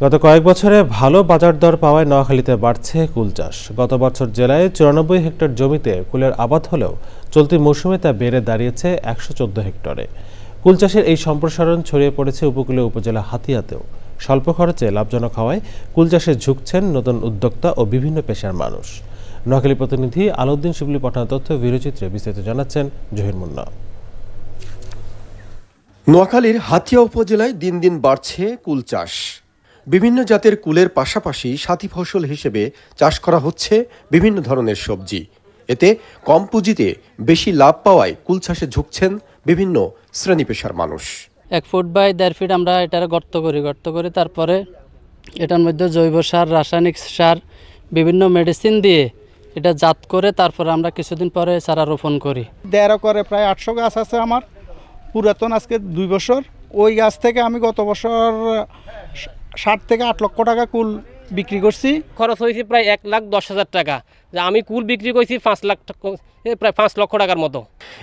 গত কয়েক বছরে ভালো বাজার দর পাওয়ায় নোয়াখালীতে বাড়ছে কুল চাষ। গত বছর জেলায় 94 হেক্টর জমিতে কুলের আবাদ হলেও চলতি মৌসুমে তা বেড়ে দাঁড়িয়েছে 114 হেক্টরে। কুল চাষের এই সম্প্রসারণ ছড়িয়ে পড়েছে উপকূলীয় উপজেলা হাতিয়াতেও। স্বল্প খরচে লাভজনক হওয়ায় কুল চাষে ঝুঁকছেন নতুন উদ্যোক্তা ও বিভিন্ন পেশার মানুষ। নোয়াখালী প্রতিনিধি আলাউদ্দিন শিবলি পাঠানো তথ্য ভিডিওচিত্রে বিস্তারিত জানাচ্ছেন জহির মুন্না। নোয়াখালীর হাতিয়া উপজেলায় দিন দিন বাড়ছে কুল চাষ। বিভিন্ন জাতের কুলের পাশাপাশি সাথী ফসল হিসেবে চাষ করা হচ্ছে বিভিন্ন ধরনের সবজি। এতে কম পুঁজিতে বেশি লাভ পাওয়ায় কুল চাষে ঝুঁকছেন বিভিন্ন শ্রেণী পেশার মানুষ। 1 ফুট বাই 1.5 ফিট আমরা এটার গর্ত করি তারপরে এটার মধ্যে জৈব সার, রাসায়নিক সার, বিভিন্ন মেডিসিন দিয়ে এটা জাত করে তারপরে আমরা কিছুদিন পরে চারা রোপণ করি। 13 করে প্রায় 800 গাছ আছে আমার, পুরাতন আজকে 2 বছর। ওই গাছ থেকে আমি গত বছর 7 থেকে 8 লক্ষ টাকা কুল বিক্রি করছি। খরচ হয়েছে প্রায় 1,10,000 টাকা। আমি কুল বিক্রি করছি 5 লাখ টাকা, প্রায় 5 লক্ষ টাকার মতো।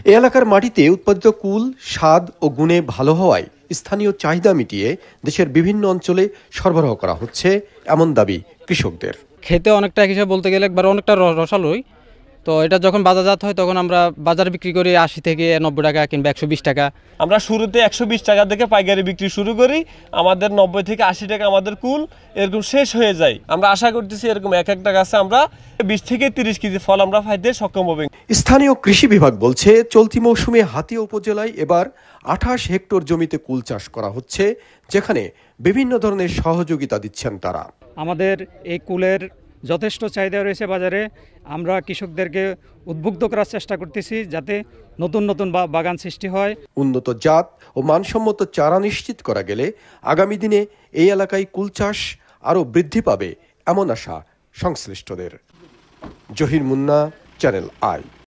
এ এলাকার মাটিতে উৎপাদিত কুল স্বাদ ও গুণে ভালো হওয়ায় স্থানীয় চাহিদা মিটিয়ে দেশের বিভিন্ন অঞ্চলে সরবরাহ করা হচ্ছে, এমন দাবি কৃষকদের। খেতে অনেকটা হিসেবে বলতে গেলে একবার অনেকটা রসালোই। তো এটা যখন বাজারজাত হয় তখন আমরা বাজারে বিক্রি করি 80 থেকে 90 টাকা কিংবা 120 টাকা। আমরা শুরুতে 120 টাকা থেকে পাইকারি বিক্রি শুরু করি। আমাদের 90 থেকে 80 টাকা আমাদের কুল এরকম শেষ হয়ে যায়। আমরা আশা করতেছি এরকম এক একটা গাছে আমরা 20 থেকে 30 কেজি ফল আমরা পাইতে সক্ষম হব। স্থানীয় কৃষি বিভাগ বলছে, চলতি মৌসুমে হাতিয়া উপজেলায় এবার 28 হেক্টর জমিতে কুল চাষ করা হচ্ছে, যেখানে বিভিন্ন ধরনের সহযোগিতা দিচ্ছেন তারা। আমাদের এই কুলের যথেষ্ট চাহিদা রয়েছে বাজারে। আমরা কৃষকদেরকে উদ্বুদ্ধ করার চেষ্টা করতেছি যাতে নতুন নতুন বাগান সৃষ্টি হয়। উন্নত জাত ও মানসম্মত চারা নিশ্চিত করা গেলে আগামী দিনে এই এলাকায় কুল চাষ আরও বৃদ্ধি পাবে এমন আশা সংশ্লিষ্টদের। Zahir Munna, channel I.